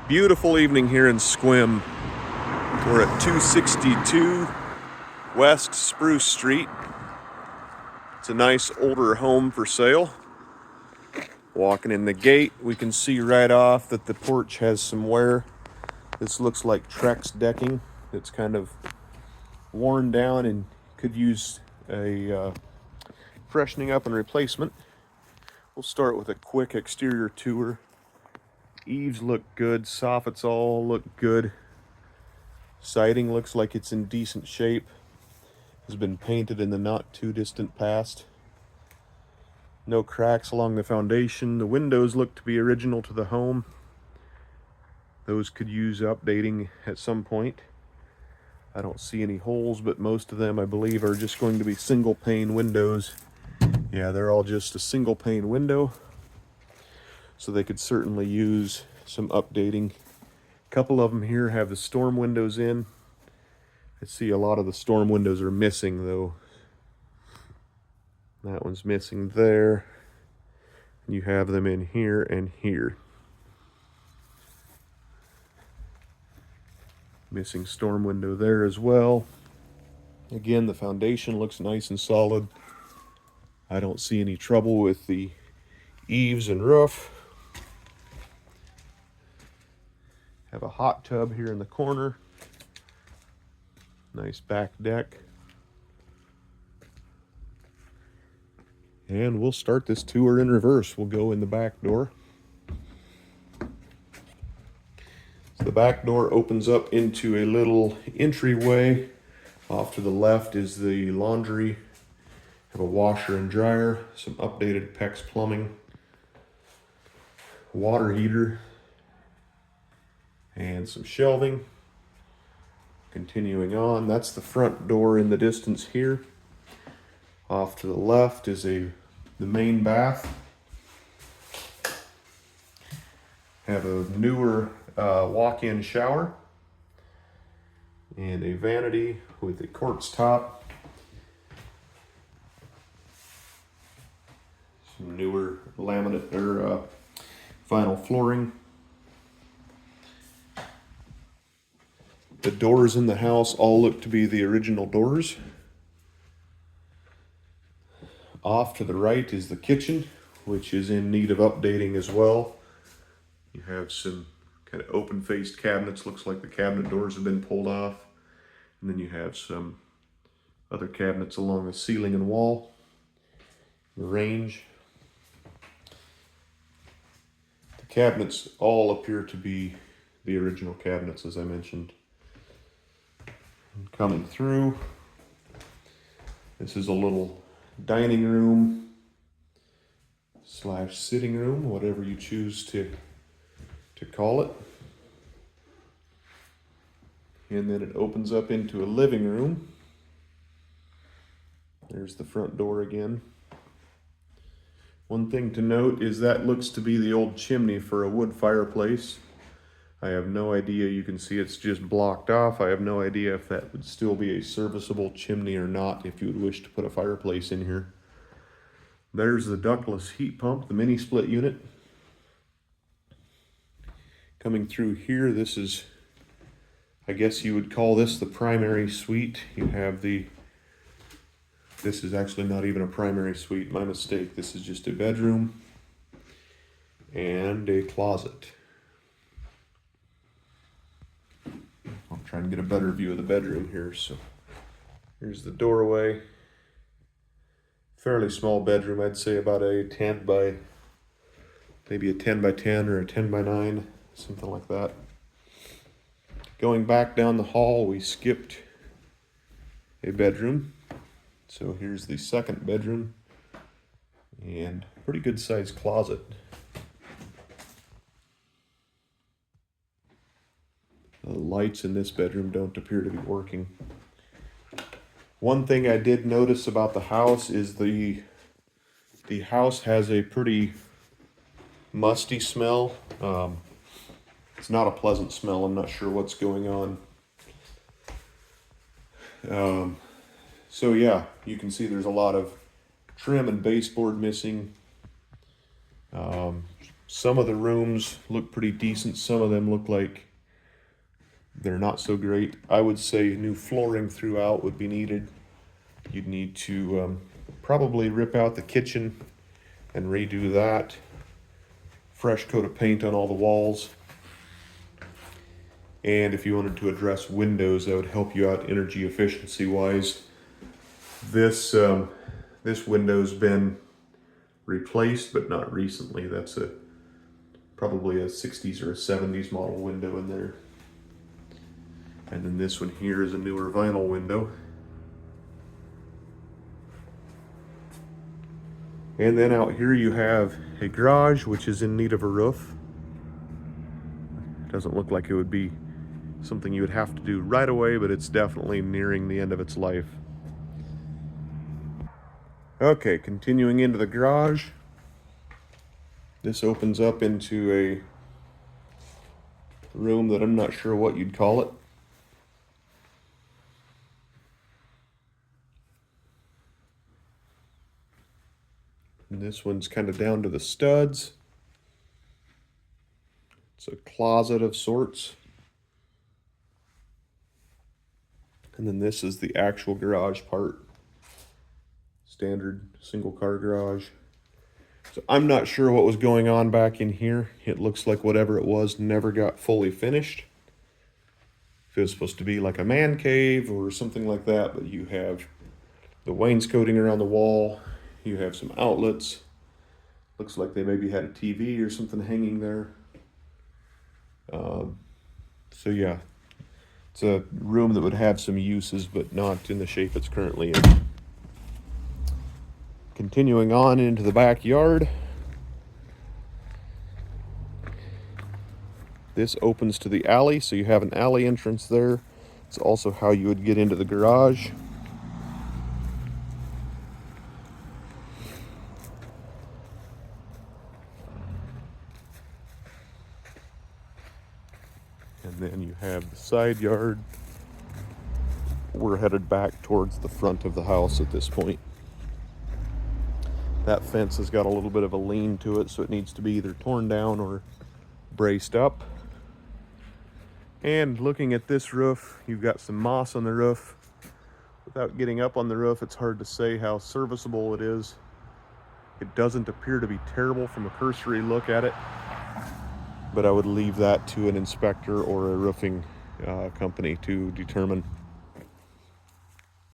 Beautiful evening here in Sequim. We're at 262 West Spruce Street. It's a nice older home for sale. Walking in the gate, we can see right off that the porch has some wear. This looks like Trex decking. It's kind of worn down and could use a freshening up and replacement. We'll start with a quick exterior tour. Eaves look good, soffits all look good. Siding looks like it's in decent shape. Has been painted in the not too distant past. No cracks along the foundation. The windows look to be original to the home. Those could use updating at some point. I don't see any holes, but most of them I believe are just going to be single pane windows. Yeah, they're all just a single pane window. So they could certainly use some updating. A couple of them here have the storm windows in. I see a lot of the storm windows are missing though. That one's missing there. And you have them in here and here. Missing storm window there as well. Again, the foundation looks nice and solid. I don't see any trouble with the eaves and roof. Have a hot tub here in the corner. Nice back deck. And we'll start this tour in reverse. We'll go in the back door. So the back door opens up into a little entryway. Off to the left is the laundry. Have a washer and dryer, some updated PEX plumbing, water heater, and some shelving. Continuing on, that's the front door in the distance here. Off to the left is the main bath. Have a newer walk-in shower and a vanity with a quartz top. Some newer laminate or vinyl flooring. The doors in the house all look to be the original doors. Off to the right is the kitchen, which is in need of updating as well. You have some kind of open-faced cabinets. Looks like the cabinet doors have been pulled off. And then you have some other cabinets along the ceiling and wall. The range. The cabinets all appear to be the original cabinets, as I mentioned. Coming through, this is a little dining room / sitting room, whatever you choose to call it. And then it opens up into a living room. There's the front door again. One thing to note is that looks to be the old chimney for a wood fireplace. I have no idea. You can see it's just blocked off. I have no idea if that would still be a serviceable chimney or not if you would wish to put a fireplace in here. There's the ductless heat pump, the mini split unit. Coming through here, this is, I guess you would call this the primary suite. You have this is actually not even a primary suite, my mistake. This is just a bedroom and a closet. I'll try and get a better view of the bedroom here. So here's the doorway. Fairly small bedroom, I'd say about a 10 by, maybe a 10 by 10 or a 10 by 9, something like that. Going back down the hall, we skipped a bedroom. So here's the second bedroom and pretty good sized closet. The lights in this bedroom don't appear to be working. One thing I did notice about the house is the house has a pretty musty smell. It's not a pleasant smell. I'm not sure what's going on. So yeah, you can see there's a lot of trim and baseboard missing. Some of the rooms look pretty decent. Some of them look like they're not so great. I would say new flooring throughout would be needed. You'd need to probably rip out the kitchen and redo that. Fresh coat of paint on all the walls. And if you wanted to address windows, that would help you out energy efficiency wise. This window's been replaced, but not recently. That's probably a 60s or a 70s model window in there. And then this one here is a newer vinyl window. And then out here you have a garage which is in need of a roof. It doesn't look like it would be something you would have to do right away, but it's definitely nearing the end of its life. Okay, continuing into the garage. This opens up into a room that I'm not sure what you'd call it. And this one's kind of down to the studs. It's a closet of sorts. And then this is the actual garage part. Standard single car garage. So I'm not sure what was going on back in here. It looks like whatever it was never got fully finished. If it was supposed to be like a man cave or something like that, but you have the wainscoting around the wall. You have some outlets. Looks like they maybe had a TV or something hanging there. So yeah, it's a room that would have some uses, but not in the shape it's currently in. Continuing on into the backyard. This opens to the alley, so you have an alley entrance there. It's also how you would get into the garage. And then you have the side yard. We're headed back towards the front of the house at this point. That fence has got a little bit of a lean to it, so it needs to be either torn down or braced up. And looking at this roof, you've got some moss on the roof. Without getting up on the roof, it's hard to say how serviceable it is. It doesn't appear to be terrible from a cursory look at it, but I would leave that to an inspector or a roofing company to determine.